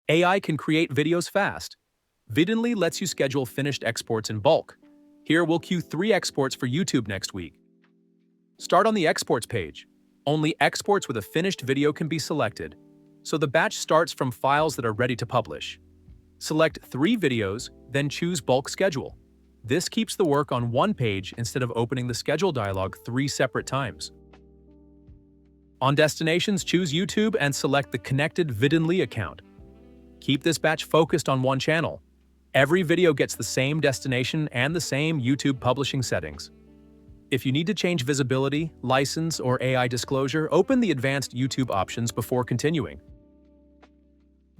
AI can create videos fast. Videnly lets you schedule finished exports in bulk. Here we'll queue 3 exports for YouTube next week. Start on the exports page. Only exports with a finished video can be selected, so the batch starts from files that are ready to publish. Select 3 videos, then choose bulk schedule. This keeps the work on one page instead of opening the schedule dialog 3 separate times. On destinations, choose YouTube and select the connected Videnly account. Keep this batch focused on one channel. Every video gets the same destination and the same YouTube publishing settings. If you need to change visibility, license, or AI disclosure, open the advanced YouTube options before continuing.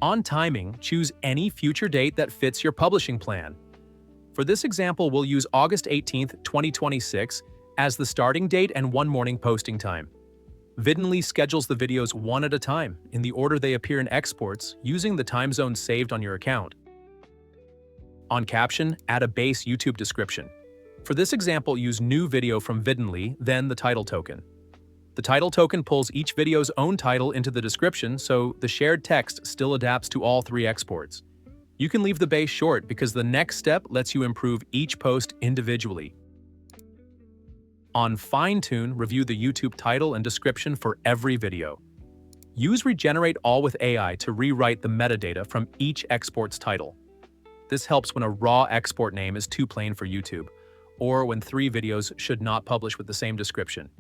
On timing, choose any future date that fits your publishing plan. For this example, we'll use August 18th, 2026 as the starting date and one morning posting time. Videnly schedules the videos one at a time in the order they appear in exports using the time zone saved on your account. On caption, add a base YouTube description. For this example, use new video from Videnly, then the title token. The title token pulls each video's own title into the description, so the shared text still adapts to all 3 exports. You can leave the base short because the next step lets you improve each post individually. On fine-tune, review the YouTube title and description for every video. Use Regenerate All with AI to rewrite the metadata from each export's title. This helps when a raw export name is too plain for YouTube, or when 3 videos should not publish with the same description.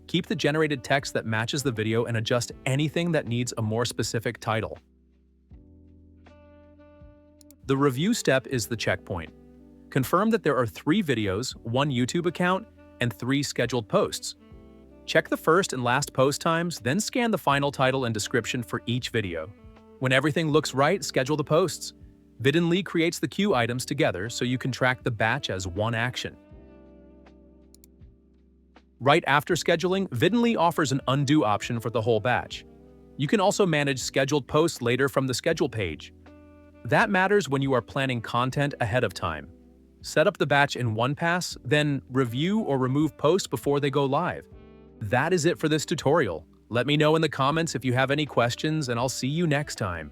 Keep the generated text that matches the video and adjust anything that needs a more specific title. The review step is the checkpoint. Confirm that there are 3 videos, 1 YouTube account, and 3 scheduled posts. Check the first and last post times, then scan the final title and description for each video. When everything looks right, schedule the posts. Videnly creates the queue items together so you can track the batch as one action. Right after scheduling, Videnly offers an undo option for the whole batch. You can also manage scheduled posts later from the schedule page. That matters when you are planning content ahead of time. Set up the batch in one pass, then review or remove posts before they go live. That is it for this tutorial. Let me know in the comments if you have any questions, and I'll see you next time.